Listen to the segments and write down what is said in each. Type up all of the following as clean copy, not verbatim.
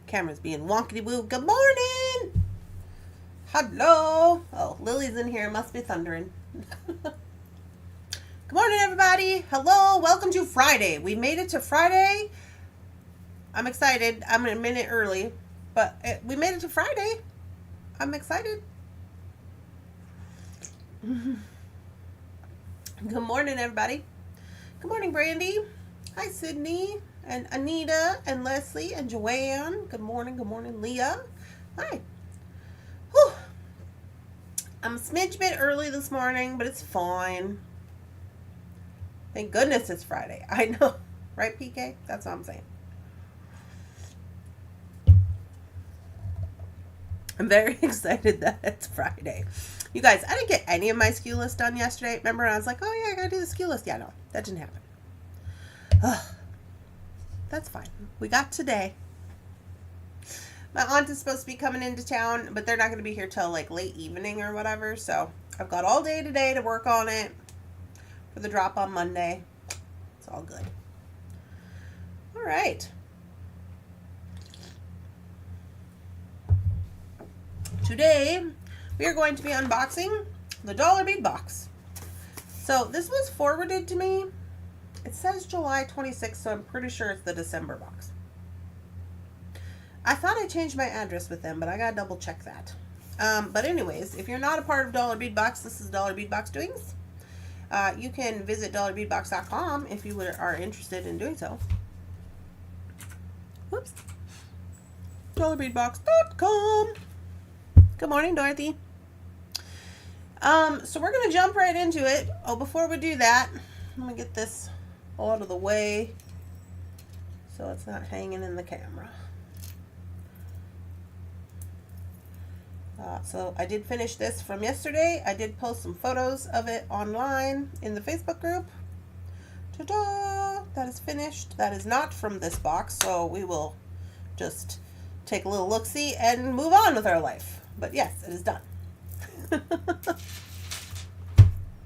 Camera's being wonkety woo. Good morning. Hello. Oh, Lily's in here. Must be thundering. Good morning, everybody. Hello. Welcome to Friday. We made it to Friday. I'm excited. I'm a minute early, but we made it to Friday. I'm excited. Good morning, everybody. Good morning, Randee. Hi, Sydney and Anita and Leslie and Joanne. Good morning, Leah. Hi. Whew. I'm a smidge bit early this morning, but it's fine. Thank goodness it's Friday. I know. Right, PK? That's what I'm saying. I'm very excited that it's Friday. You guys, I didn't get any of my SKU list done yesterday. Remember, I was like, oh yeah, I gotta do the SKU list. Yeah, no, that didn't happen. Ugh. That's fine. We got today. My aunt is supposed to be coming into town, but they're not going to be here till like late evening or whatever. So I've got all day today to work on it for the drop on Monday. It's all good. All right. Today, we are going to be unboxing the Dollar Bead Box. So this was forwarded to me. It says July 26th, so I'm pretty sure it's the December box. I thought I changed my address with them, but I gotta double check that. But anyways, if you're not a part of Dollar Bead Box, this is Dollar Bead Box doings. You can visit dollarbeadbox.com if you are interested in doing so. Whoops. dollarbeadbox.com. Good morning, Dorothy. So we're gonna jump right into it. Oh, before we do that, let me get this out of the way so it's not hanging in the camera. So I did finish this from yesterday. I did post some photos of it online in the Facebook group. Ta-da! That is finished. That is not from this box, so we will just take a little look-see and move on with our life. But yes, it is done.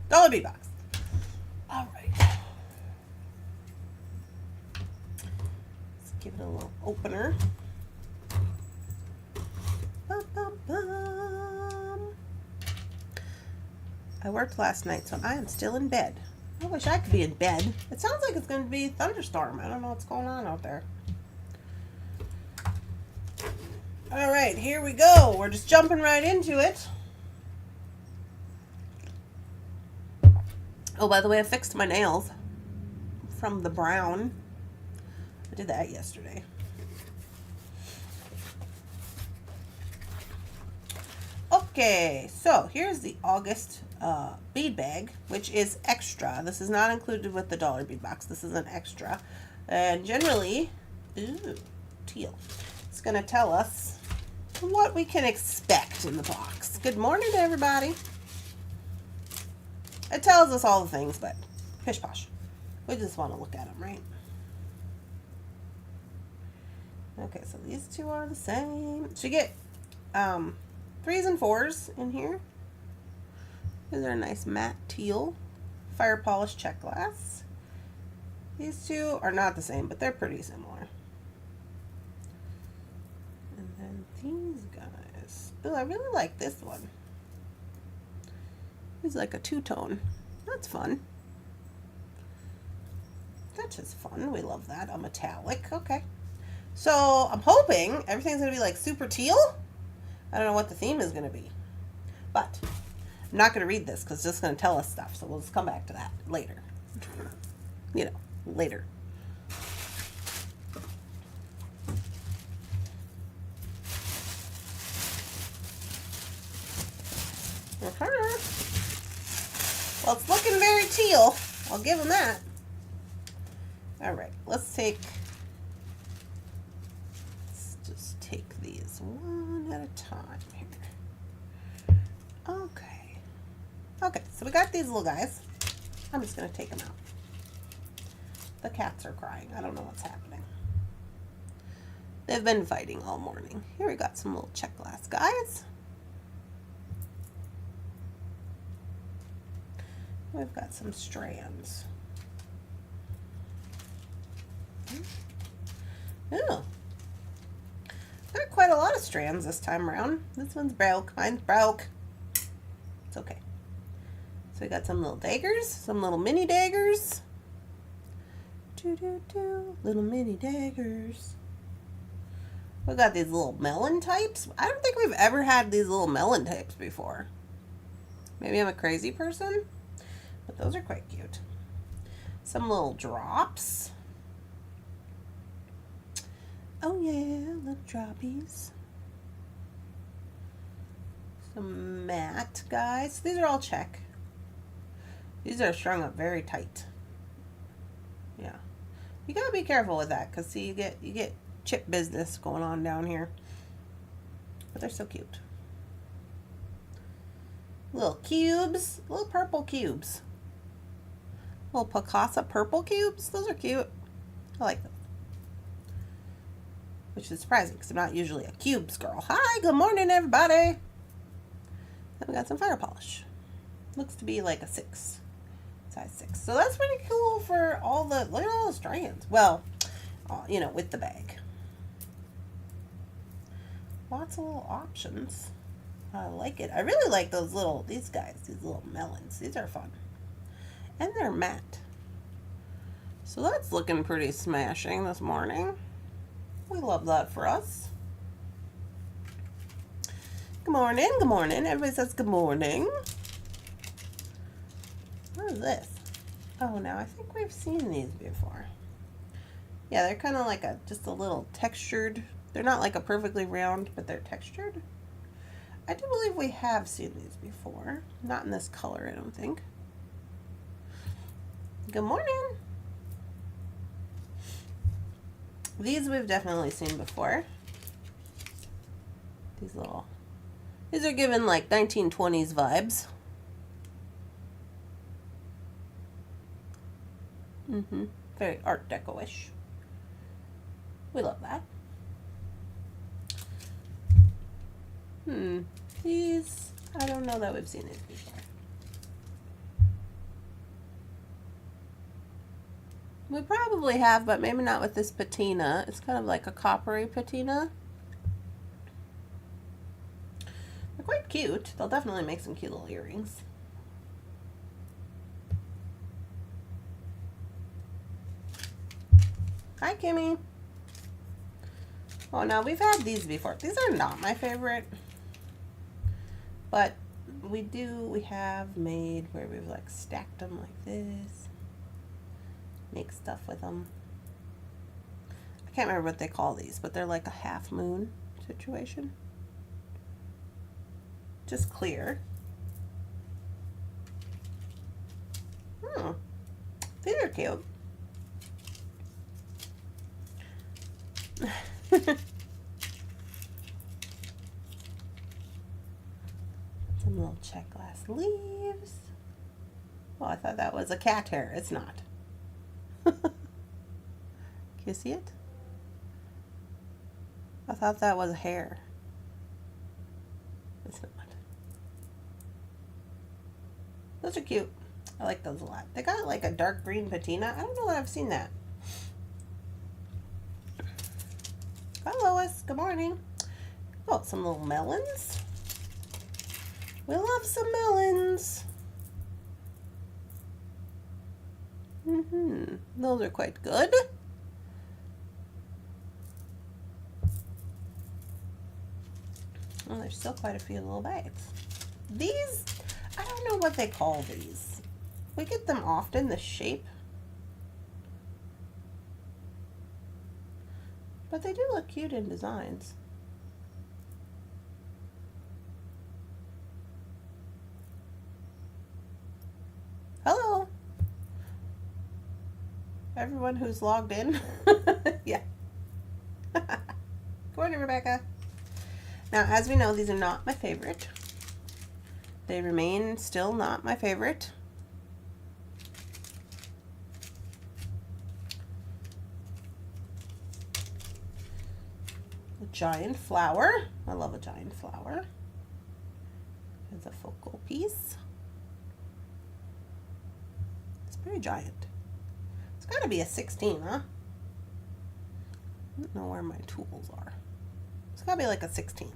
Dollar Bead Box. All right. Let's give it a little opener. Bum, bum, bum. I worked last night, so I am still in bed. I wish I could be in bed. It sounds like it's going to be a thunderstorm. I don't know what's going on out there. All right, here we go. We're just jumping right into it. Oh, by the way, I fixed my nails from the brown. I did that yesterday. Okay, so here's the August bead bag, which is extra. This is not included with the Dollar Bead Box. This is an extra. And generally, ooh, teal. It's going to tell us what we can expect in the box. Good morning to everybody. It tells us all the things, but pish posh. We just want to look at them, right? Okay, so these two are the same. So you get 3s and 4s in here. These are a nice matte teal, fire polished check glass. These two are not the same, but they're pretty similar. And then these guys. Oh, I really like this one. It's like a two-tone. That's fun. That's just fun. We love that. A metallic. Okay. So I'm hoping everything's going to be like super teal. I don't know what the theme is going to be. But I'm not going to read this because it's just going to tell us stuff. So we'll just come back to that later. You know, later. Well, it's looking very teal. I'll give them that. All right, let's just take these one at a time here. Okay. Okay, so we got these little guys. I'm just going to take them out. The cats are crying. I don't know what's happening. They've been fighting all morning. Here we got some little check glass guys. We've got some strands. Oh. Got quite a lot of strands this time around. This one's broke. Mine's broke. It's okay. So we got some little daggers, some little mini daggers. Little mini daggers. We got these little melon types. I don't think we've ever had these little melon types before. Maybe I'm a crazy person, but those are quite cute. Some little drops. Oh yeah, little droppies. Some matte guys. These are all check. These are strung up very tight. Yeah. You gotta be careful with that, because see, you get chip business going on down here. But they're so cute. Little cubes, little purple cubes. Little Picasso purple cubes. Those are cute. I like them. Which is surprising, because I'm not usually a cubes girl. Hi, good morning, everybody. Then we got some fire polish. Looks to be like a 6. Size 6. So that's pretty cool for all the, look at all the strands. Well, you know, with the bag. Lots of little options. I like it. I really like those little, these guys, these little melons. These are fun. And they're matte. So that's looking pretty smashing this morning. We love that for us. Good morning, good morning. Everybody says good morning. What is this? Oh, now I think we've seen these before. Yeah, they're kind of like just a little textured. They're not like a perfectly round, but they're textured. I do believe we have seen these before. Not in this color, I don't think. Good morning. These we've definitely seen before. These are given like 1920s vibes. Very Art Deco-ish. We love that. These, I don't know that we've seen these before. We probably have, but maybe not with this patina. It's kind of like a coppery patina. They're quite cute. They'll definitely make some cute little earrings. Hi, Kimmy. Oh, now we've had these before. These are not my favorite, but we have made where we've like stacked them like this, make stuff with them. I can't remember what they call these, but they're like a half moon situation. Just clear. These are cute. Some little check glass leaves. Oh, I thought that was a cat hair. It's not. Can you see it? I thought that was hair. It's not. Those are cute. I like those a lot. They got like a dark green patina. I don't know that I've seen that. Hi, Lois. Good morning. Oh, some little melons. We love some melons. Those are quite good. Oh, there's still quite a few little bags. These, I don't know what they call these. We get them often, the shape. But they do look cute in designs. Hello. Everyone who's logged in. Yeah. Good morning, Rebecca. Now, as we know, these are not my favorite. They remain still not my favorite. A giant flower. I love a giant flower. As a focal piece. It's pretty giant. It's got to be a 16, huh? I don't know where my tools are. It's gotta be like a 16.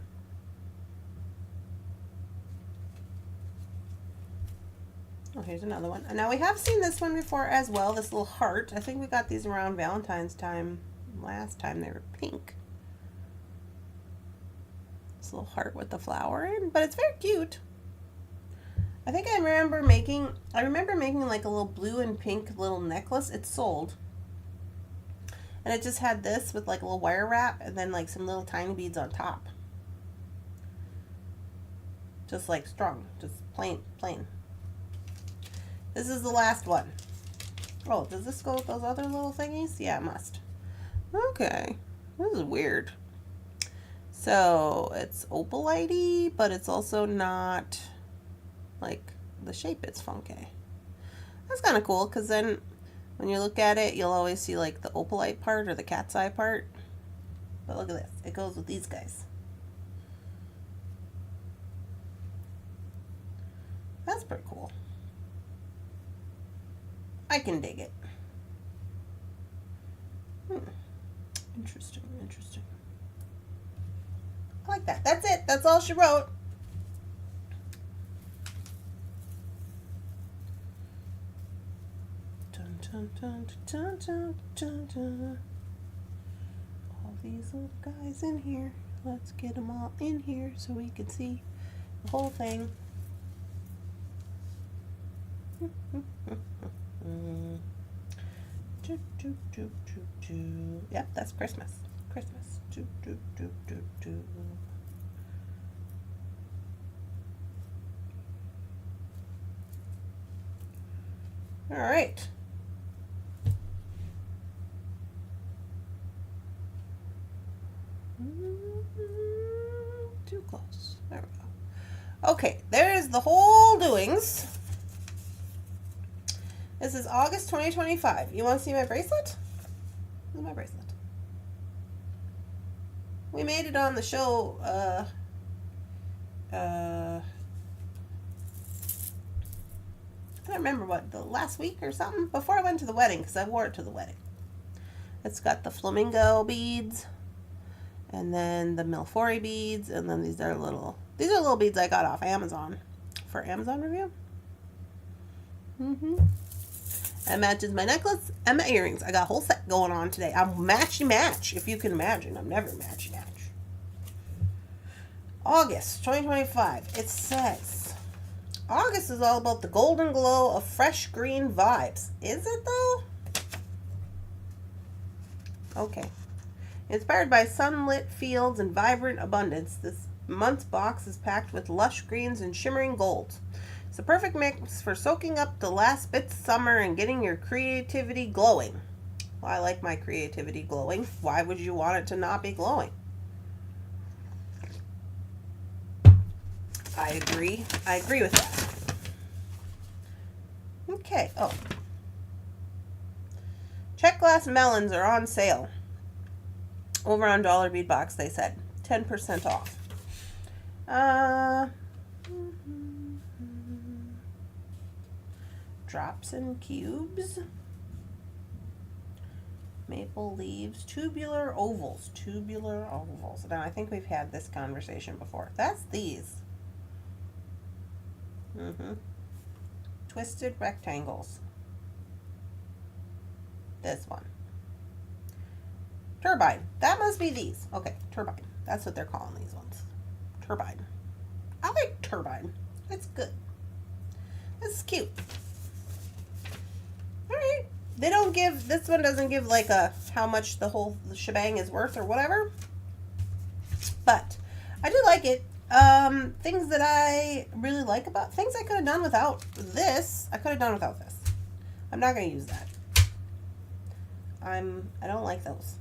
Oh, here's another one. And now we have seen this one before as well, this little heart. I think we got these around Valentine's time. Last time they were pink. This little heart with the flower in, but it's very cute. I think I remember making like a little blue and pink little necklace. It's sold. And it just had this with like a little wire wrap and then like some little tiny beads on top. Just like strung, just plain. This is the last one. Oh, does this go with those other little thingies? Yeah, it must. Okay. This is weird. So, it's opalite-y, but it's also not, like, the shape is funky. That's kind of cool, because then when you look at it, you'll always see, like, the opalite part or the cat's eye part. But look at this. It goes with these guys. That's pretty cool. I can dig it. Interesting. I like that. That's it. That's all she wrote. Dun, dun, dun, dun, dun, dun, dun. All these little guys in here. Let's get them all in here so we can see the whole thing. Yep, that's Christmas. All right. Too close. There we go. Okay, there's the whole doings. This is August 2025. You want to see my bracelet? This is my bracelet. We made it on the show, I don't remember what, the last week or something? Before I went to the wedding, because I wore it to the wedding. It's got the flamingo beads, and then the Milfori beads, and then these are little beads I got off Amazon for Amazon review. That matches my necklace and my earrings. I got a whole set going on today. I'm matchy-match, if you can imagine. I'm never matchy-match. August 2025. It says, August is all about the golden glow of fresh green vibes. Is it, though? Okay. Inspired by sunlit fields and vibrant abundance, this month's box is packed with lush greens and shimmering golds. It's the perfect mix for soaking up the last bits of summer and getting your creativity glowing. Well, I like my creativity glowing. Why would you want it to not be glowing? I agree. I agree with that. Okay. Oh. Check glass melons are on sale. Over on Dollar Bead Box, they said 10% off. Drops and cubes. Maple leaves. Tubular ovals. Now, I think we've had this conversation before. That's these. Twisted rectangles. This one. Turbine. That must be these. Okay, turbine. That's what they're calling these ones. Turbine. I like turbine. It's good. This is cute. Alright. They don't give, this one doesn't give like a, how much the whole shebang is worth or whatever. But, I do like it. Things that I really like about, things I could have done without this, I could have done without this. I'm not going to use that. I don't like those.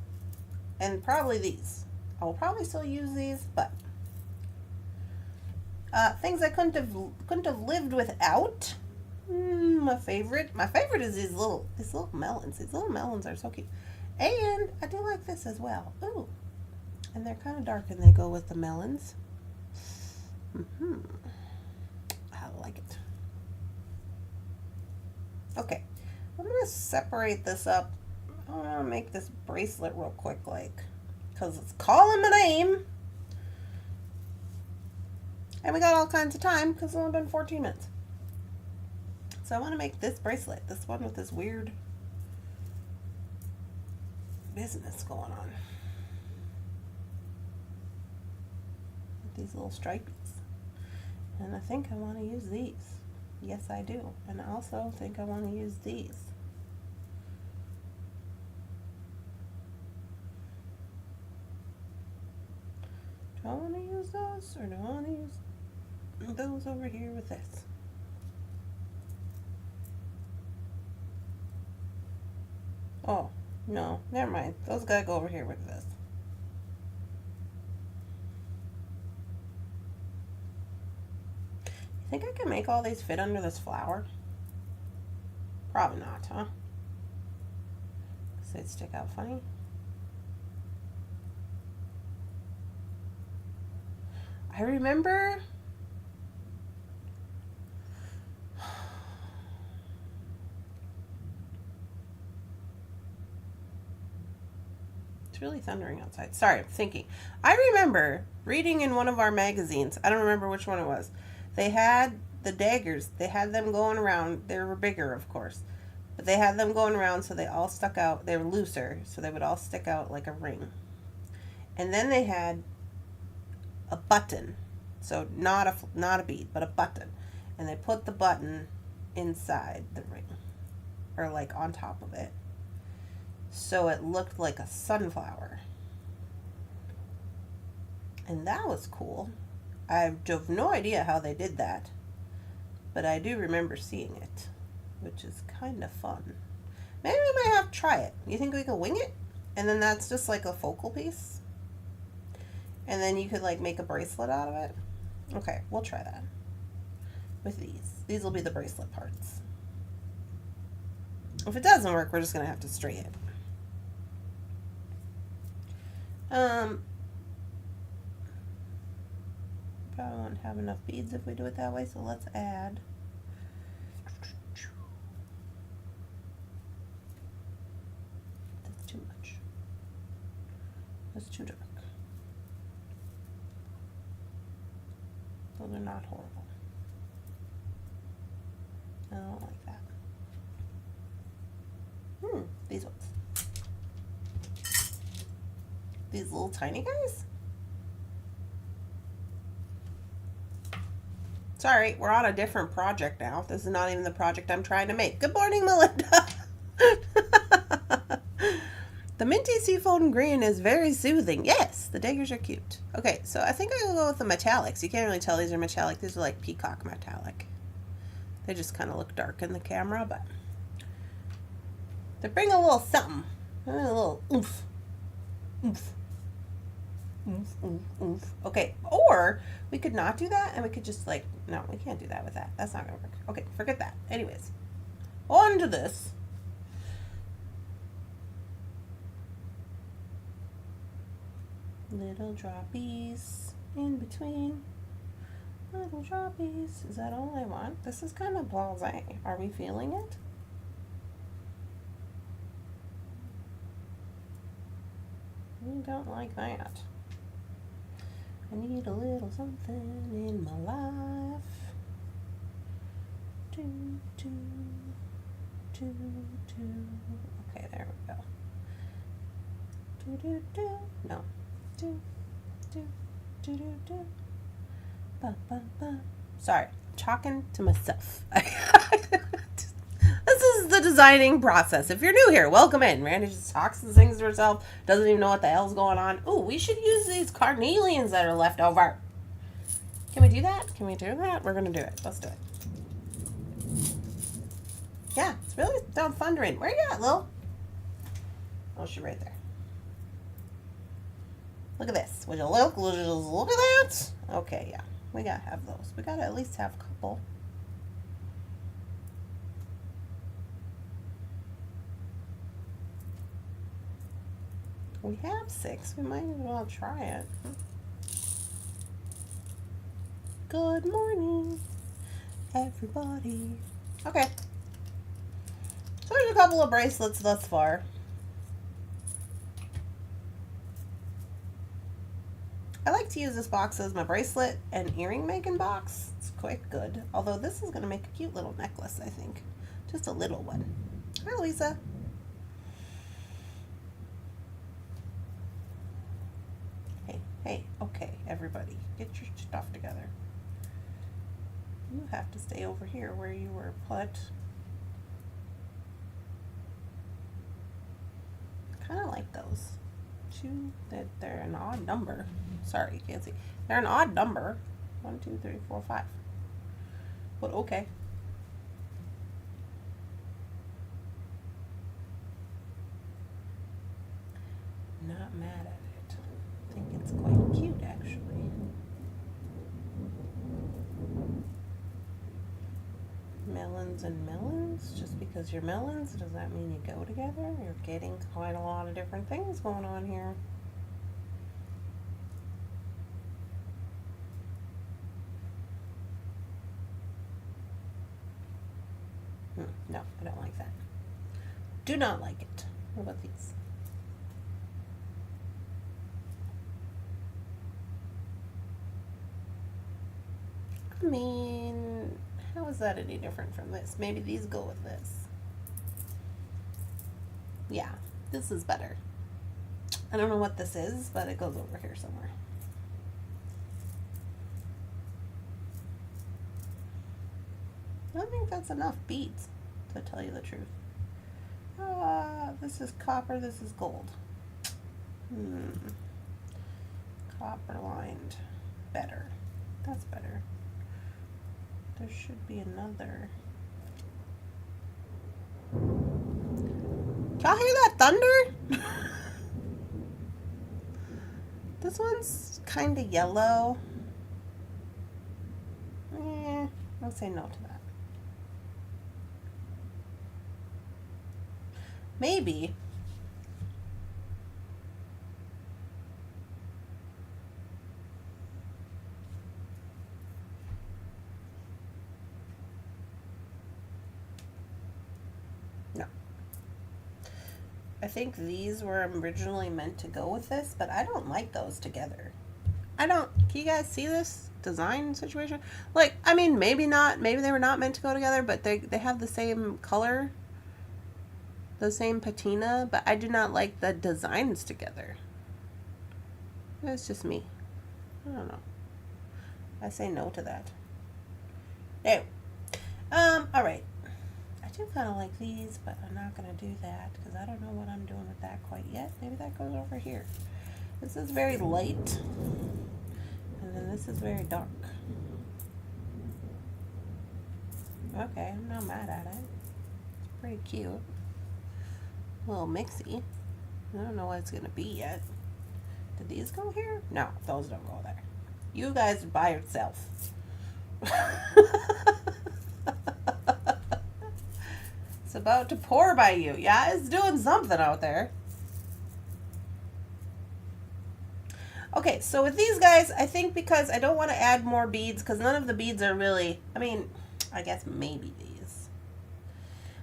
And probably these. I will probably still use these, but things I couldn't have lived without. My favorite is these little melons. These little melons are so cute. And I do like this as well. Ooh. And they're kind of dark and they go with the melons. I like it. Okay. I'm going to separate this up. I want to make this bracelet real quick, like, because it's calling my name. And we got all kinds of time because it's only been 14 minutes. So I want to make this bracelet, this one with this weird business going on. With these little stripies. And I think I want to use these. Yes, I do. And I also think I want to use these. Do I want to use those, or do I want to use those over here with this? Oh, no, never mind. Those gotta go over here with this. You think I can make all these fit under this flower? Probably not, huh? Because they'd stick out funny. I remember it's really thundering outside. Sorry, I'm thinking. I remember reading in one of our magazines, I don't remember which one it was, they had the daggers, they had them going around. They were bigger, of course, but they had them going around so they all stuck out. They were looser, so they would all stick out like a ring. And then they had a button, so not a bead, but a button, and they put the button inside the ring, or like on top of it, so it looked like a sunflower, and that was cool. I have no idea how they did that, but I do remember seeing it, which is kind of fun. Maybe we might have to try it. You think we could wing it, and then that's just like a focal piece? And then you could like make a bracelet out of it. Okay, we'll try that with these. These will be the bracelet parts. If it doesn't work, we're just gonna have to string it. Probably won't have enough beads if we do it that way, so let's add. That's too much. That's too dark. Those are not horrible. I don't like that. These ones. These little tiny guys? Sorry, we're on a different project now. This is not even the project I'm trying to make. Good morning, Melinda. The minty seafoam green is very soothing. Yes, the daggers are cute. Okay, so I think I will go with the metallics. You can't really tell these are metallic. These are like peacock metallic. They just kind of look dark in the camera, but they bring a little something. A little oomph. Oomph. Oomph, oomph, oomph. Okay, or we could not do that, and we could just like, no, we can't do that with that. That's not going to work. Okay, forget that. Anyways, on to this. Little droppies in between. Little droppies. Is that all I want? This is kind of blasé. Are we feeling it? We don't like that. I need a little something in my life. Do, do, do, do. Okay, there we go. Do, do, do. No. Do, do, do, do, do. Ba, ba, ba. Sorry, I'm talking to myself. This is the designing process. If you're new here, welcome in. Randee just talks and sings to herself, doesn't even know what the hell's going on. Ooh, we should use these carnelians that are left over. Can we do that? Can we do that? We're going to do it. Let's do it. Yeah, it's really down thundering. Where you at, Lil? Oh, she's right there. Look at this. Would you look? Would you just look at that? Okay, yeah. We got to have those. We got to at least have a couple. We have 6. We might as well try it. Good morning, everybody. Okay. So there's a couple of bracelets thus far. I like to use this box as my bracelet and earring making box. It's quite good. Although this is going to make a cute little necklace, I think. Just a little one. Hi, Louisa. Hey, okay, everybody, get your stuff together. You have to stay over here where you were put. Kind of like those. They're an odd number. Sorry, you can't see. They're an odd number. 1, 2, 3, 4, 5. But okay. Not mad at it. I think it's quite cute, actually. Melons and melons? Just because you're melons, does that mean you go together? You're getting quite a lot of different things going on here. No, I don't like that. Do not like it. What about these? I mean, how is that any different from this? Maybe these go with this. Yeah, this is better. I don't know what this is, but it goes over here somewhere. I think that's enough beads, to tell you the truth. This is copper, this is gold. Copper lined. Better. That's better. There should be another. Y'all hear that thunder? This one's kind of yellow. I'll say no to that. Maybe. No. I think these were originally meant to go with this, but I don't like those together. Can you guys see this design situation? Like, I mean, maybe not, maybe they were not meant to go together, but they have the same color, the same patina, but I do not like the designs together. It's just me. I don't know. I say no to that. Anyway, all right. I do kind of like these, but I'm not going to do that because I don't know what I'm doing with that quite yet. Maybe that goes over here. This is very light, and then this is very dark. Okay, I'm not mad at it. It's pretty cute. A little mixy. I don't know what it's going to be yet. Did these go here? No, those don't go there. You guys by yourself. It's about to pour by you. Yeah, it's doing something out there. Okay, so with these guys, I think because I don't want to add more beads, because none of the beads are really, I mean, I guess maybe these.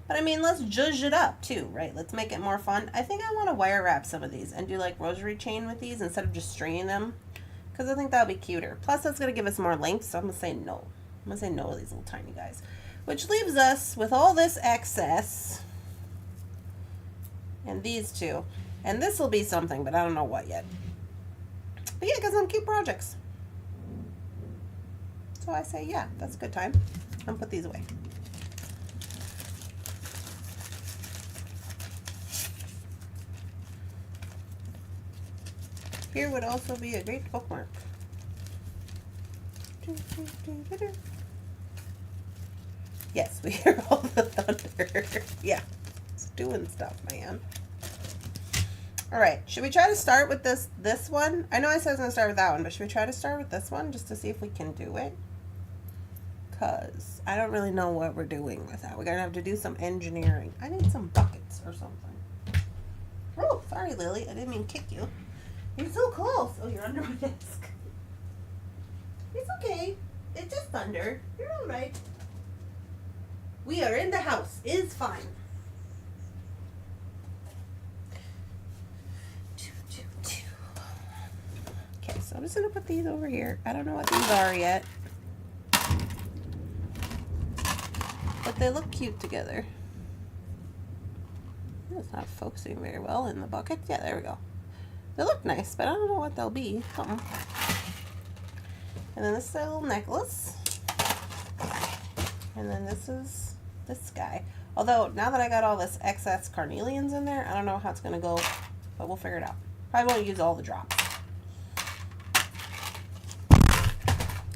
But I mean, let's zhuzh it up too, right? Let's make it more fun. I think I want to wire wrap some of these and do like rosary chain with these instead of just stringing them, because I think that would be cuter. Plus, that's going to give us more length, so I'm going to say no. I'm going to say no to these little tiny guys. Which leaves us with all this excess. And these two. And this will be something, but I don't know what yet. But yeah, got some cute projects. So I say, yeah, that's a good time. I'll put these away. Here would also be a great bookmark. Yes, we hear all the thunder. Yeah, it's doing stuff, man. All right, should we try to start with this one? I know I said I was gonna start with that one, but should we try to start with this one just to see if we can do it? Because I don't really know what we're doing with that. We're gonna have to do some engineering. I need some buckets or something. Oh, sorry, Lily. I didn't mean kick you. You're so close. Oh, you're under my desk. It's okay. It's just thunder. You're all right. We are in the house. It's fine. Okay, So I'm just gonna put these over here. I don't know what these are yet, but they look cute together. It's not focusing very well in the bucket. Yeah, there we go. They look nice, but I don't know what they'll be. Something. And then this is a little necklace. And then this is this guy. Although, now that I got all this excess carnelians in there, I don't know how it's going to go, but we'll figure it out. Probably won't use all the drops.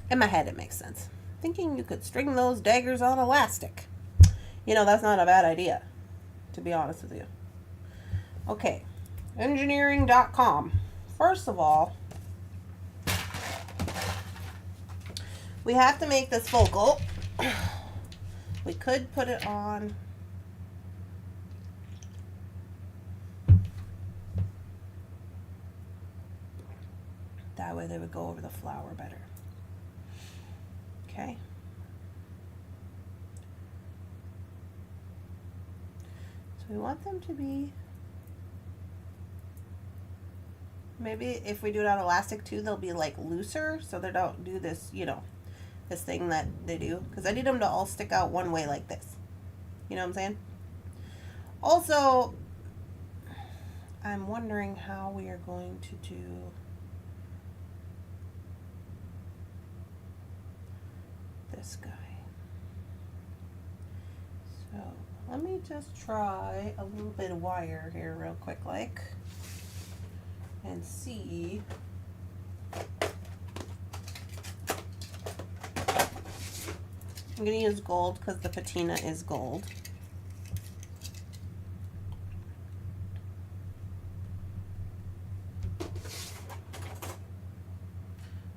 In my head, it makes sense. Thinking you could string those daggers on elastic. You know, that's not a bad idea, to be honest with you. Okay, engineering.com. First of all, we have to make this focal. We could put it on that way, they would go over the flower better. Okay. So we want them to be, maybe if we do it on elastic too, they'll be like looser, so they don't do this, you know, this thing that they do, because I need them to all stick out one way like this. You know what I'm saying? Also, I'm wondering how we are going to do this guy. So let me just try a little bit of wire here real quick, like, and see. I'm going to use gold because the patina is gold.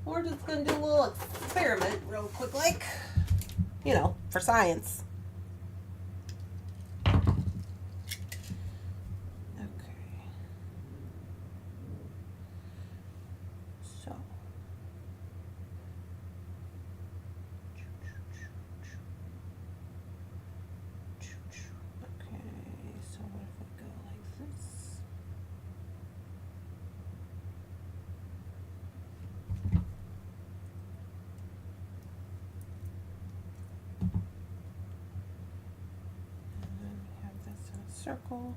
We're just going to do a little experiment real quick, like, you know, for science. Okay. So. Circle.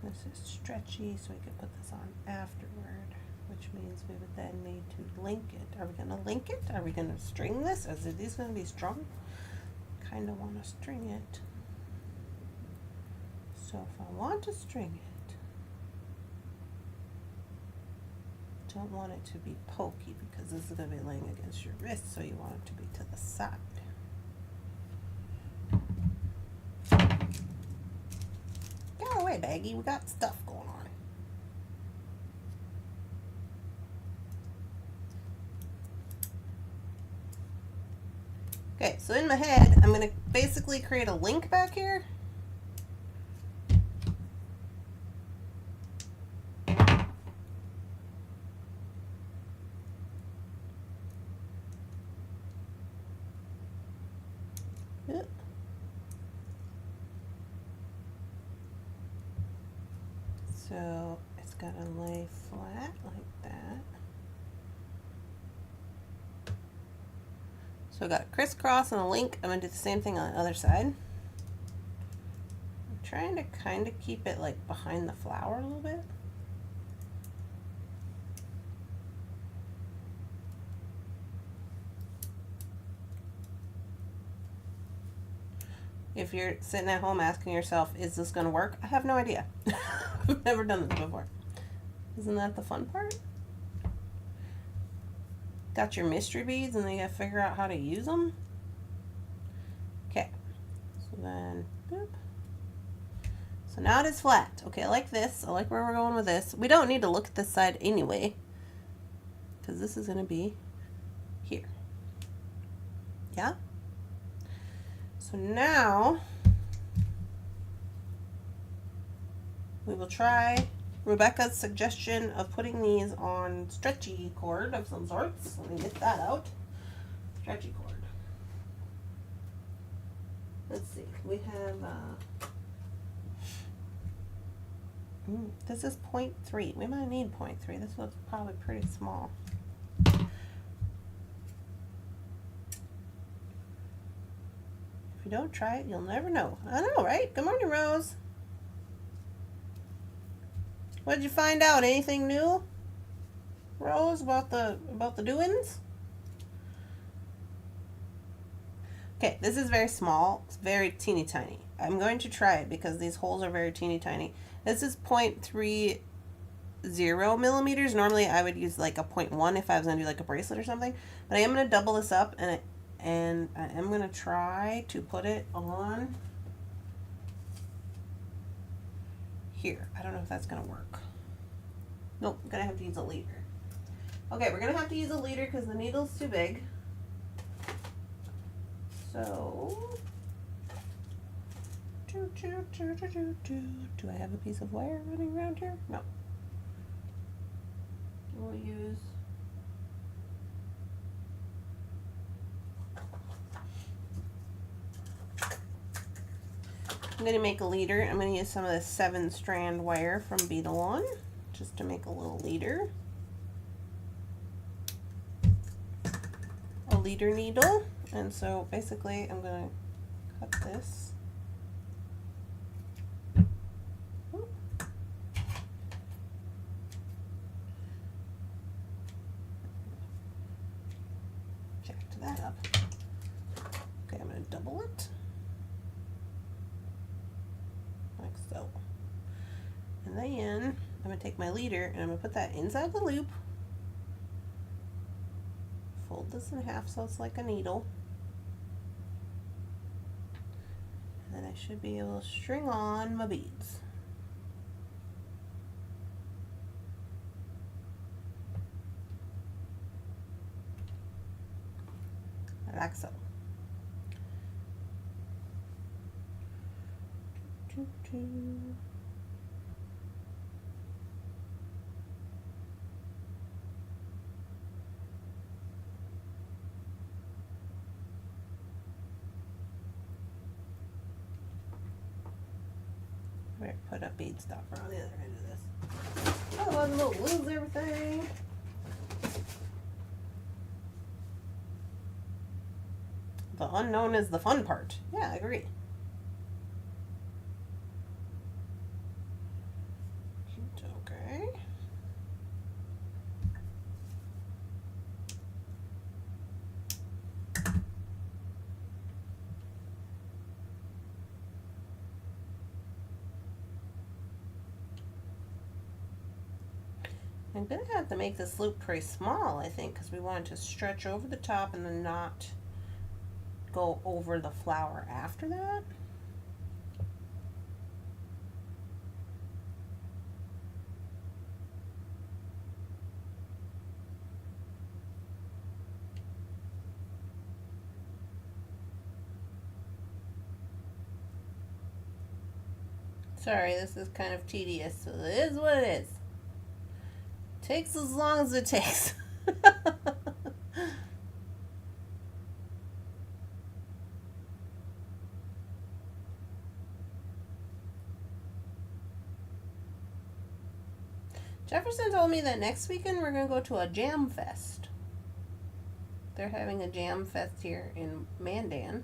This is stretchy, so we can put this on afterward, which means we would then need to link it. Are we going to link it? Are we going to string this? Is these going to be strung? Kind of want to string it. So if I want to string it, don't want it to be pokey because this is going to be laying against your wrist, so you want it to be to the side. Go away, baggy. We got stuff going on. Okay, so in my head, I'm going to basically create a link back here. So it's got to lay flat like that. So I got a crisscross and a link. I'm going to do the same thing on the other side. I'm trying to kind of keep it like behind the flower a little bit. If you're sitting at home asking yourself, is this going to work? I have no idea. I've never done this before. Isn't that the fun part? Got your mystery beads and then you got to figure out how to use them. Okay. So then, boop. So now it is flat. Okay, I like this. I like where we're going with this. We don't need to look at this side anyway, because this is going to be here. Yeah? So now we will try Rebecca's suggestion of putting these on stretchy cord of some sorts. Let me get that out. Stretchy cord. Let's see. We have This is 0.3. We might need 0.3. This looks probably pretty small. If you don't try it, you'll never know. I know, right? Good morning, Rose. What did you find out? Anything new, Rose, about the doings? Okay, this is very small. It's very teeny tiny. I'm going to try it because these holes are very teeny tiny. This is 0.30 millimeters. Normally I would use like a 0.1 if I was going to do like a bracelet or something. But I am going to double this up, and I am going to try to put it on here. I don't know if that's going to work. Nope, I'm going to have to use a leader. Okay, we're going to have to use a leader because the needle's too big. So, do I have a piece of wire running around here? No. We'll use I'm going to make a leader. I'm going to use some of the 7-strand wire from Beadalon just to make a little leader. A leader needle. And so basically I'm going to cut this. Jack that up. Okay, I'm going to double it. Like so. And then I'm going to take my leader and I'm going to put that inside the loop. Fold this in half so it's like a needle. And then I should be able to string on my beads. Like so. We're put a bead stopper on the other end of this. Otherwise, we'll lose everything. The unknown is the fun part. Yeah, I agree. Okay. I'm going to have to make this loop pretty small, I think, because we want it to stretch over the top and then not go over the flower after that. Sorry, this is kind of tedious, so it is what it is. Takes as long as it takes. Jefferson told me that next weekend we're going to go to a jam fest. They're having a jam fest here in Mandan.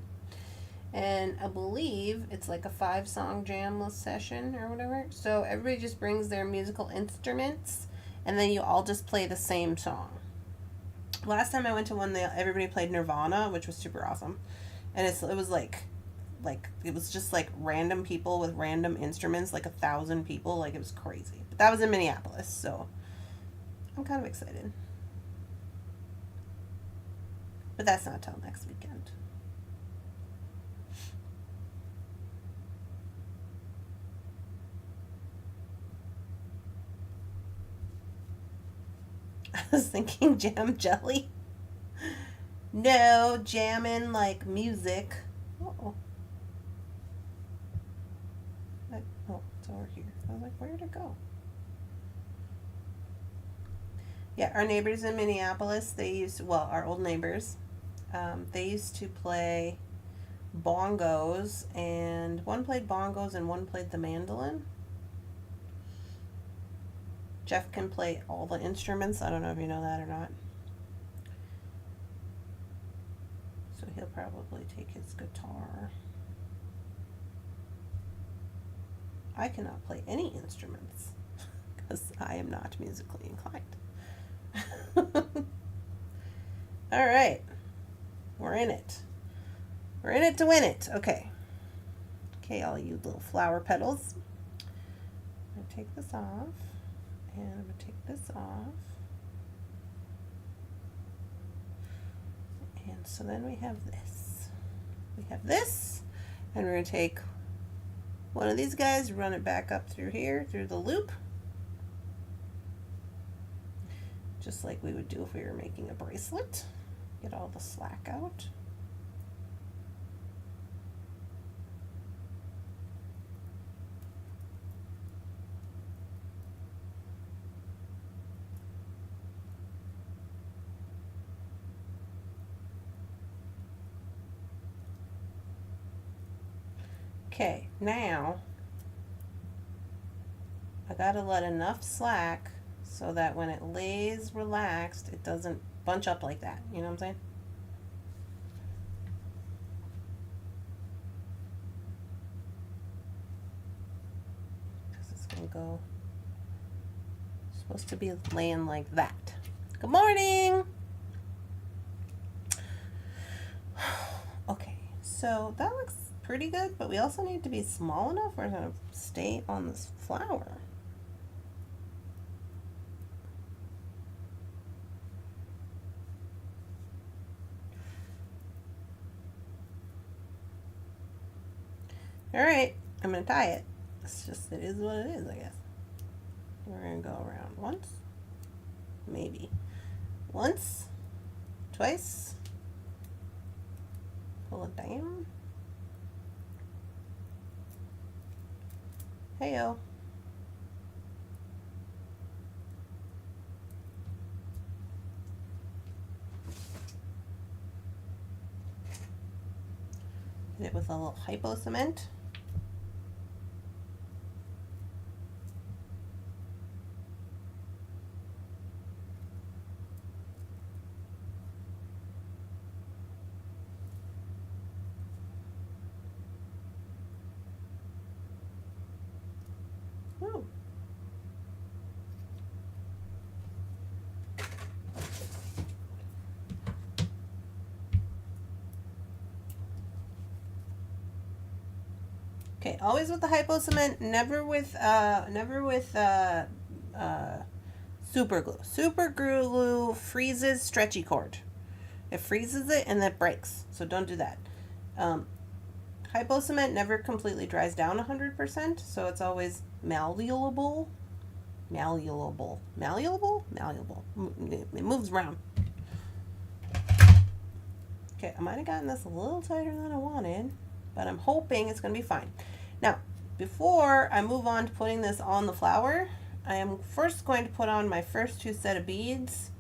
And I believe it's like a 5-song jam session or whatever. So everybody just brings their musical instruments and then you all just play the same song. Last time I went to one, everybody played Nirvana, which was super awesome. And it was like it was just like random people with random instruments, like 1,000 people. Like, it was crazy. But that was in Minneapolis, so I'm kind of excited. But that's not till next weekend. I was thinking jam jelly. No, jamming like music. Uh-oh. Oh, it's over here. I was like, where'd it go? Yeah, our neighbors in Minneapolis, they used to, well, our old neighbors, they used to play bongos, and one played bongos and one played the mandolin. Jeff can play all the instruments. I don't know if you know that or not. So he'll probably take his guitar. I cannot play any instruments because I am not musically inclined. All right. We're in it. We're in it to win it. Okay. Okay, all you little flower petals. I'm going to take this off. And I'm going to take this off. And so then we have this. We have this. And we're going to take one of these guys, run it back up through here, through the loop. Just like we would do if we were making a bracelet. Get all the slack out. Okay, now I gotta let enough slack so that when it lays relaxed, it doesn't bunch up like that. You know what I'm saying? Because it's gonna go, it's supposed to be laying like that. Good morning! Okay, so that looks pretty good, but we also need to be small enough where it's going to stay on this flower. All right, I'm going to tie it. It's just, it is what it is, I guess. We're going to go around once, maybe once, twice, pull it down. Heyo. Hit it with a little hypo cement. Okay, always with the hypo cement, never with super glue. Super glue freezes stretchy cord. It freezes it and then it breaks. So don't do that. Hypo cement never completely dries down 100%, so it's always malleable. Malleable. Malleable? Malleable. It moves around. Okay, I might have gotten this a little tighter than I wanted, but I'm hoping it's going to be fine. Now, before I move on to putting this on the flower, I am first going to put on my first two set of beads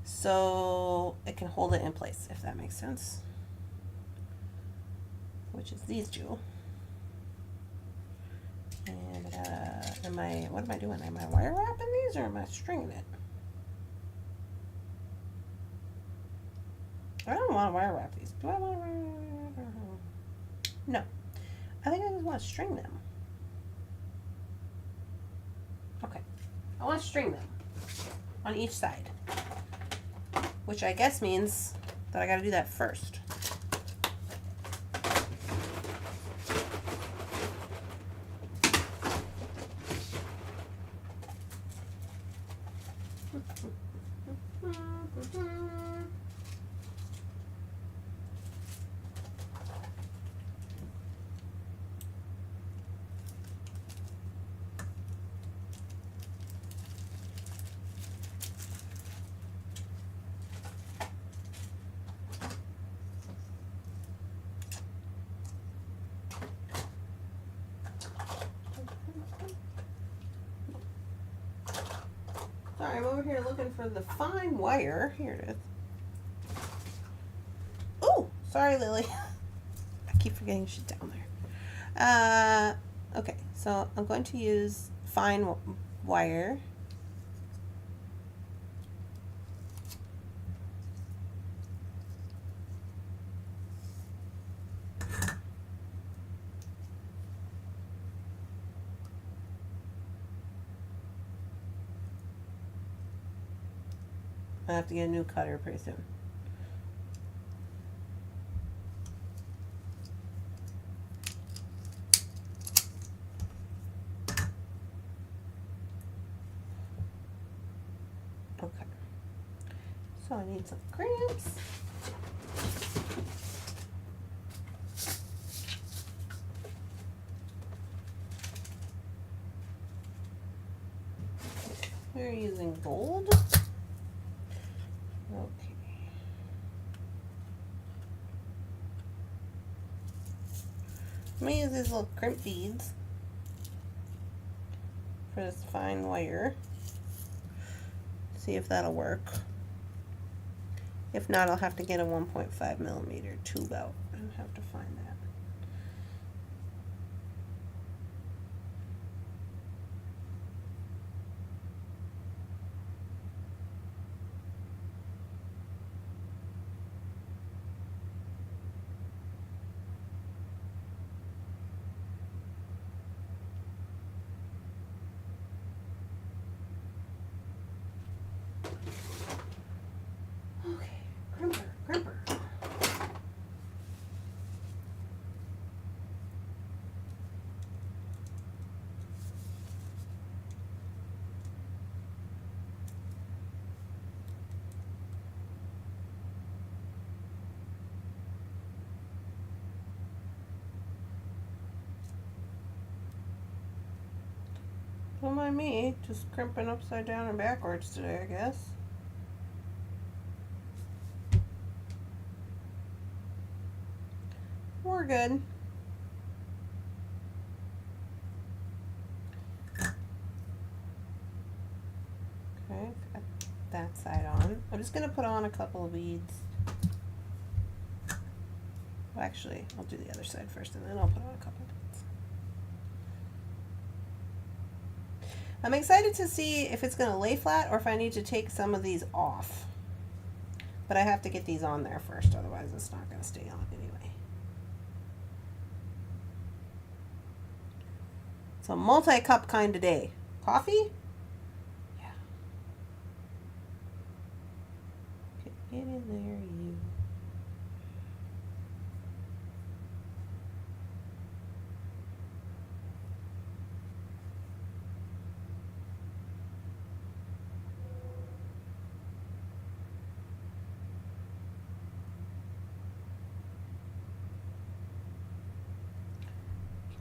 so it can hold it in place, if that makes sense. Which is these two. And what am I doing? Am I wire wrapping these or am I stringing it? I don't want to wire wrap these. Do I want to wire wrap? No. I think I just want to string them. Okay. I want to string them on each side. Which I guess means that I got to do that first. Sorry, I'm over here looking for the fine wire. Here it is. Oh, sorry, Lily. I keep forgetting she's down there. Okay, so I'm going to use fine wire I have to get a new cutter pretty soon. Okay. So I need some crimps. We're using gold. Okay. I'm going to use these little crimp beads for this fine wire. See if that'll work. If not, I'll have to get a 1.5 millimeter tube out. I'll have to find that. Don't mind me, just crimping upside down and backwards today, I guess. We're good. Okay, got that side on. I'm just going to put on a couple of beads. Well, actually, I'll do the other side first and then I'll put on a couple of beads. I'm excited to see if it's going to lay flat or if I need to take some of these off. But I have to get these on there first, otherwise it's not going to stay on anyway. It's a multi-cup kind of day. Coffee? Yeah. Get in there, you.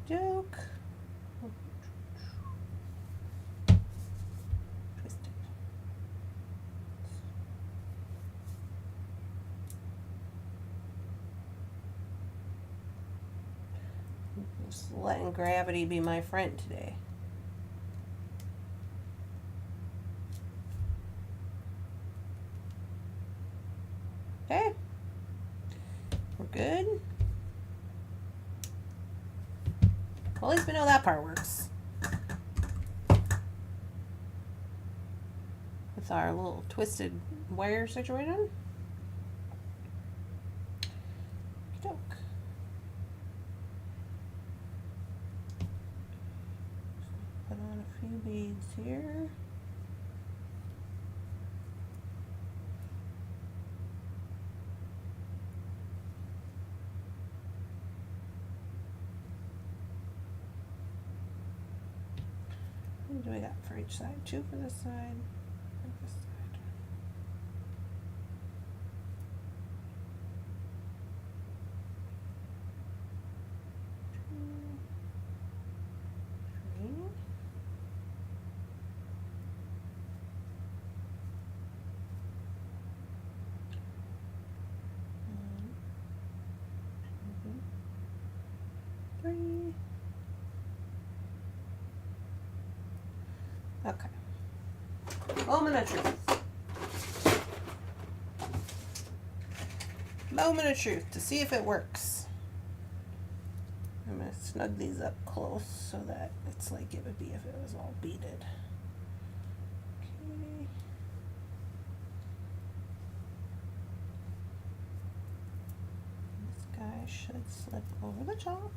Joke. Twist it. Just letting gravity be my friend today. Okay. We're good. Well, at least we know that part works. With our little twisted wire situation. Joke. Put on a few beads here. What do we got for each side? 2 for this side, for this side. Two, 3. One, 2, 3. Okay. Moment of truth. Moment of truth to see if it works. I'm going to snug these up close so that it's like it would be if it was all beaded. Okay. This guy should slip over the top.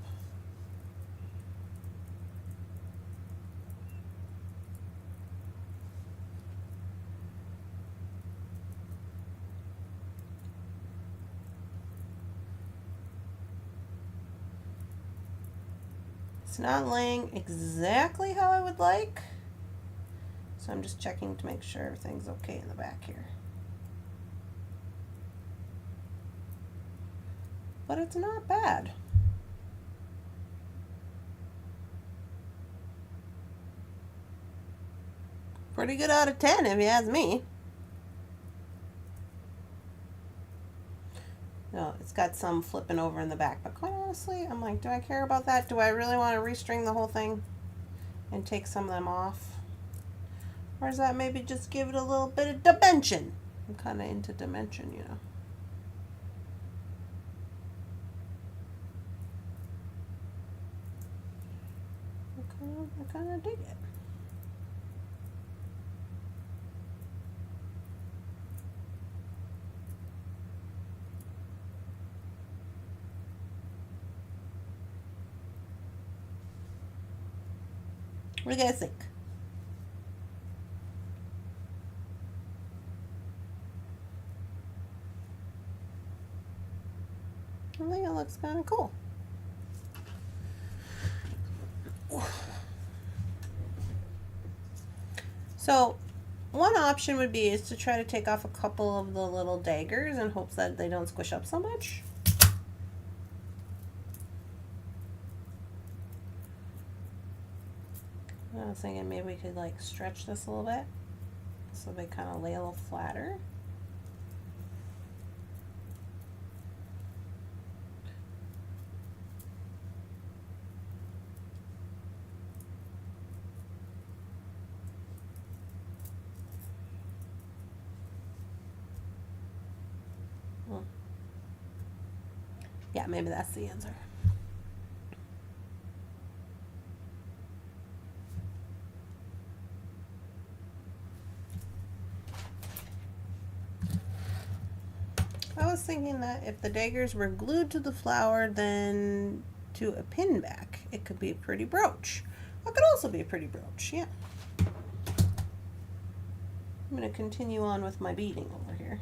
It's not laying exactly how I would like, so I'm just checking to make sure everything's okay in the back here. But it's not bad. Pretty good out of 10 if you ask me. No, it's got some flipping over in the back, but quite honestly, I'm like, do I care about that? Do I really want to restring the whole thing and take some of them off? Or is that maybe just give it a little bit of dimension? I'm kind of into dimension, you know. I kind of dig it. What do you guys think? I think it looks kind of cool. So one option would be is to try to take off a couple of the little daggers in hopes that they don't squish up so much. I was thinking maybe we could like stretch this a little bit so they kind of lay a little flatter. Yeah, maybe that's the answer. I was thinking that if the daggers were glued to the flower, then to a pin back, it could be a pretty brooch. It could also be a pretty brooch, yeah. I'm going to continue on with my beading over here.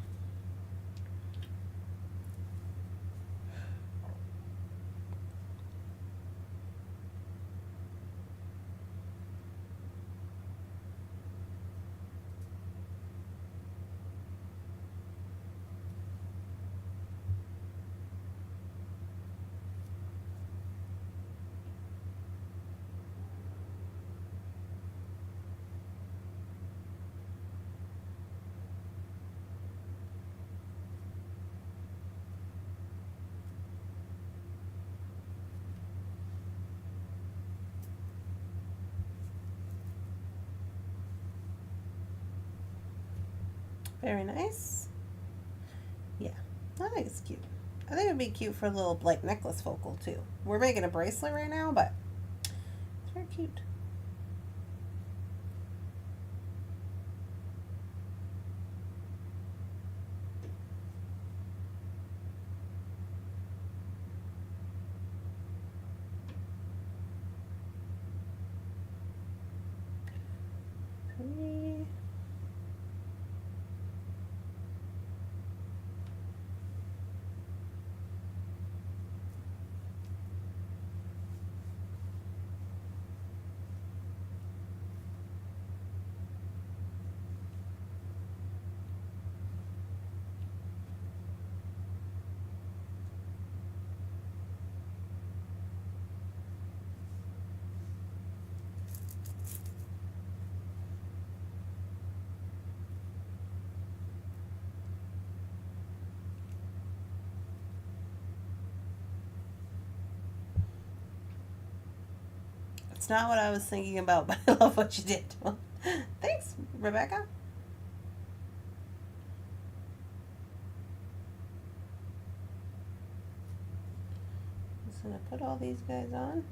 Very nice. Yeah, I think it's cute. I think it would be cute for a little like necklace focal too. We're making a bracelet right now, but it's very cute. It's not what I was thinking about, but I love what you did. Thanks, Rebecca. I'm just going to put all these guys on.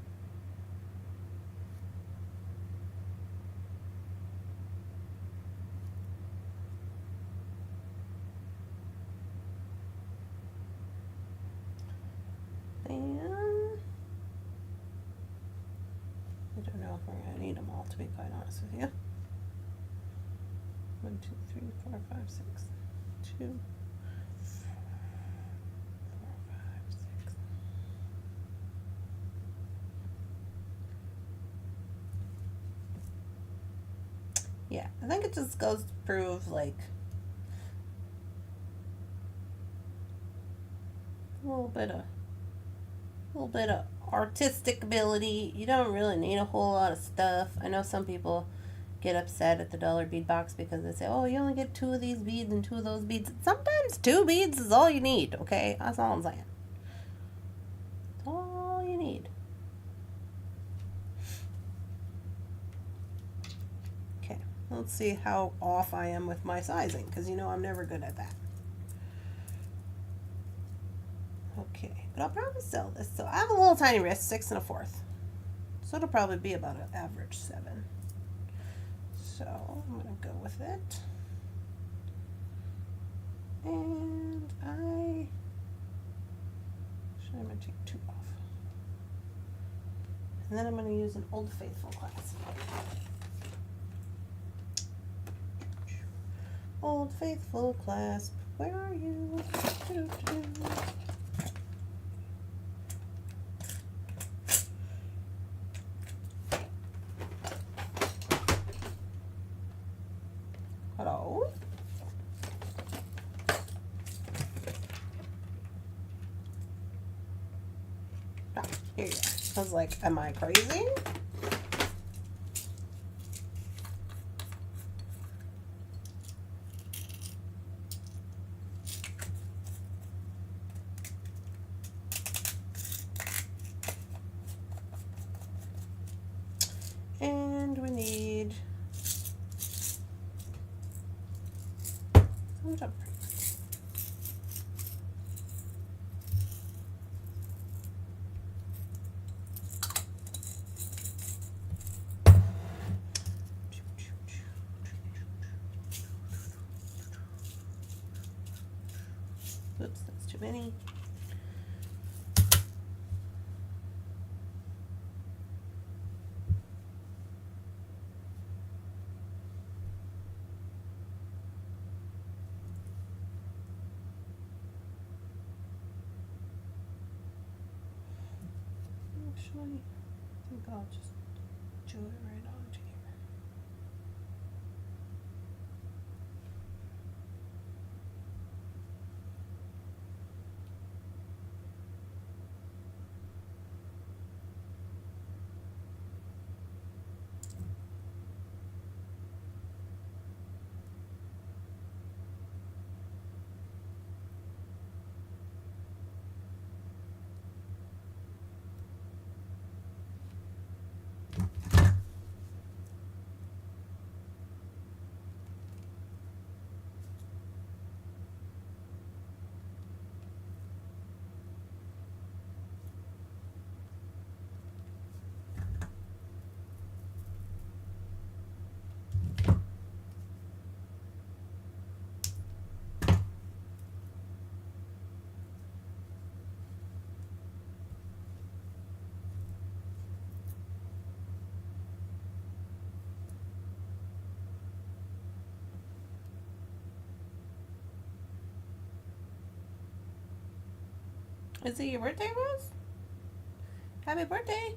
I don't know if we're going to need them all, to be quite honest with you. 1, 2, 3, 4, 5, 6. 2, 4, 5, 6. Yeah, I think it just goes to prove like a little bit of artistic ability. You don't really need a whole lot of stuff. I know some people get upset at the Dollar Bead Box because they say, oh, you only get 2 of these beads and 2 of those beads. Sometimes 2 beads is all you need, okay? That's all I'm saying. That's all you need. Okay, let's see how off I am with my sizing, because you know I'm never good at that. Okay, but I'll probably sell this. So I have a little tiny wrist, 6 1/4. So it'll probably be about an average 7. So I'm gonna go with it. And I'm gonna take 2 off. And then I'm gonna use an Old Faithful clasp. Old Faithful clasp, where are you? Hello? Ah, here you are. I was like, am I crazy? And we need some jump rings. Oops, that's too many. Actually, I think I'll just do it right onto here. Is it your birthday, Rose? Happy birthday!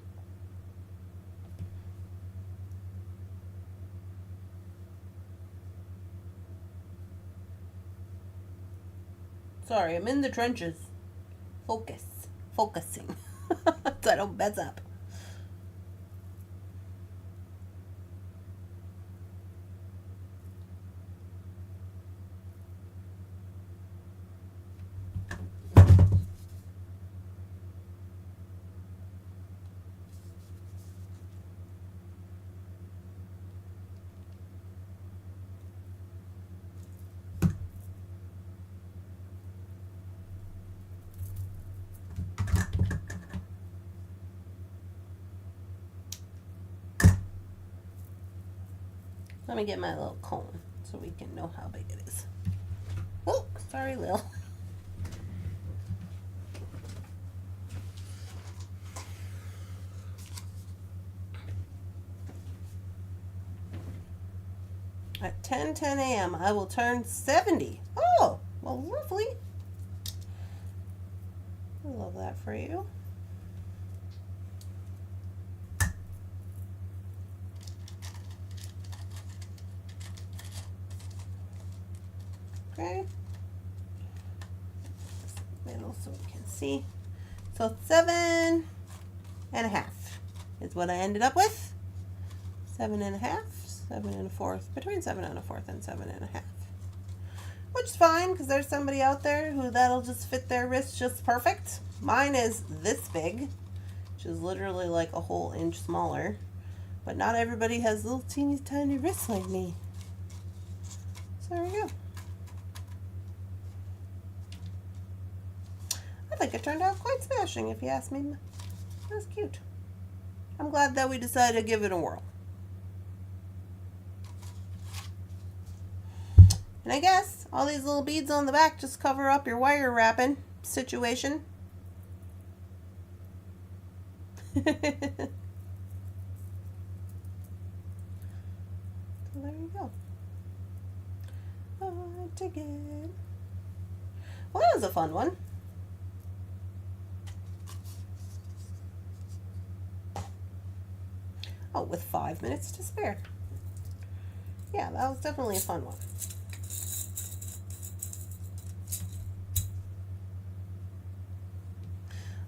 Sorry, I'm in the trenches. Focusing. So I don't mess up. Let me get my little cone so we can know how big it is. Oh, sorry, Lil. At 10:10 a.m. I will turn 70. Oh, well, lovely. I love that for you. Okay. Middle so we can see. So 7.5 is what I ended up with. 7.5, 7 1/4, between 7 1/4 and 7.5. Which is fine, because there's somebody out there who that'll just fit their wrist just perfect. Mine is this big, which is literally like a whole inch smaller. But not everybody has little teeny tiny wrists like me. So there we go. I think it turned out quite smashing, if you ask me. That's cute. I'm glad that we decided to give it a whirl. And I guess all these little beads on the back just cover up your wire wrapping situation. So there you go. I take it. Well, that was a fun one. Oh, with 5 minutes to spare. Yeah, that was definitely a fun one.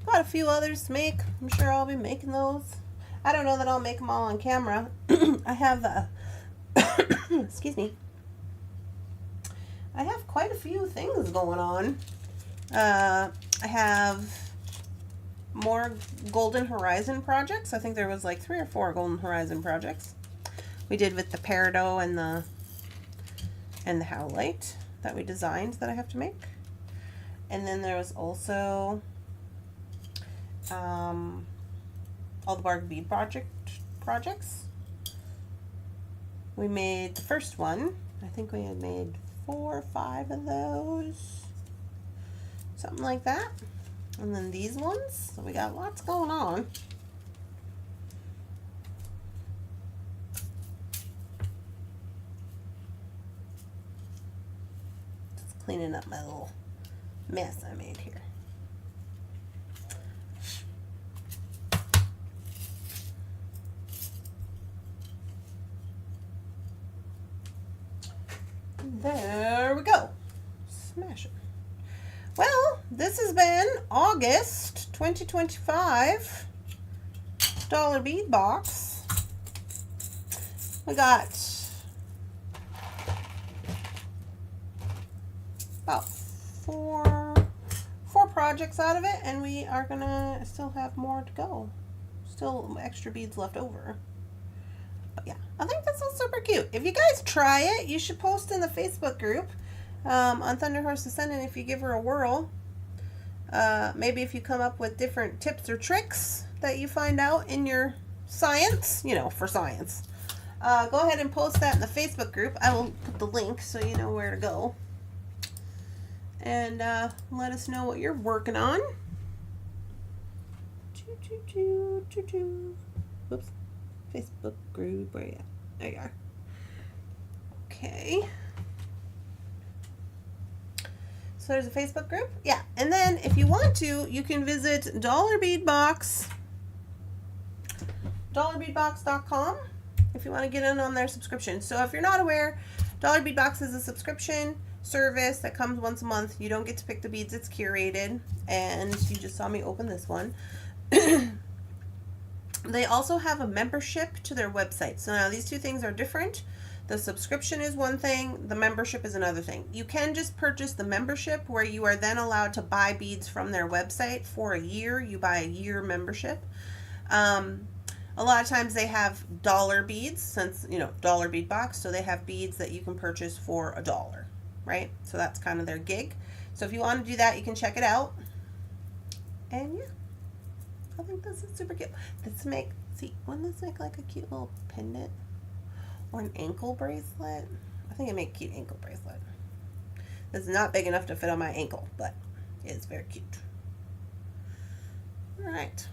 Got a few others to make. I'm sure I'll be making those. I don't know that I'll make them all on camera. I have, excuse me. I have quite a few things going on. I have more Golden Horizon projects. I think there was like 3 or 4 Golden Horizon projects. We did with the peridot and the howlite that we designed that I have to make. And then there was also all the bark bead projects. We made the first one. I think we had made 4 or 5 of those, something like that. And then these ones. So we got lots going on. Just cleaning up my little mess I made here. There we go. Smash it. Well, this has been August 2025 Dollar Bead Box. We got about four projects out of it, and we are gonna still have more to go. Still extra beads left over. But yeah, I think this is super cute. If you guys try it, you should post in the Facebook group on Thunderhorse Descendant if you give her a whirl. Maybe if you come up with different tips or tricks that you find out in your science, you know, for science. Go ahead and post that in the Facebook group. I will put the link so you know where to go. And let us know what you're working on. Whoops. Facebook group. Where you at? There you are. Okay. So there's a Facebook group. Yeah. And then if you want to, you can visit Dollar Bead Box. DollarBeadBox.com if you want to get in on their subscription. So if you're not aware, Dollar Bead Box is a subscription service that comes once a month. You don't get to pick the beads. It's curated. And you just saw me open this one. They also have a membership to their website. So now these two things are different. The subscription is one thing, the membership is another thing. You can just purchase the membership where you are then allowed to buy beads from their website for a year. You buy a year membership. A lot of times they have dollar beads, since, you know, Dollar Bead Box, so they have beads that you can purchase for $1, right? So that's kind of their gig. So if you want to do that, you can check it out. And yeah. I think this is super cute. Wouldn't this make like a cute little pendant? Or an ankle bracelet? I think it'd make a cute ankle bracelet. This is not big enough to fit on my ankle, but it is very cute. Alright.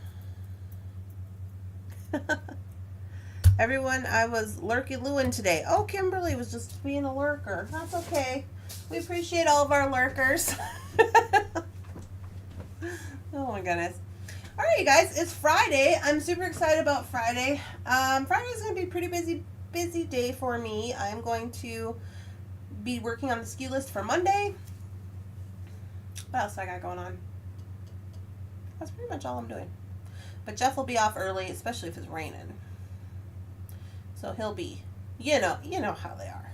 Everyone, I was lurky-looing today. Oh, Kimberly was just being a lurker. That's okay. We appreciate all of our lurkers. Oh my goodness. All right, you guys, it's Friday. I'm super excited about Friday. Friday is going to be a pretty busy day for me. I'm going to be working on the SKU list for Monday. What else I got going on? That's pretty much all I'm doing. But Jeff will be off early, especially if it's raining. So he'll be, you know how they are.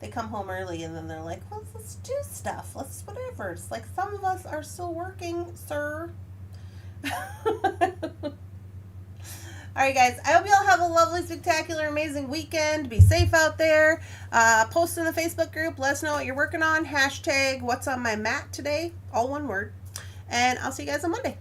They come home early and then they're like, well, let's do stuff. Let's whatever. It's like some of us are still working, sir. All right, guys. I hope you all have a lovely, spectacular, amazing weekend. Be safe out there. Post in the Facebook group. Let us know what you're working on. Hashtag what's on my mat today. All one word. And I'll see you guys on Monday.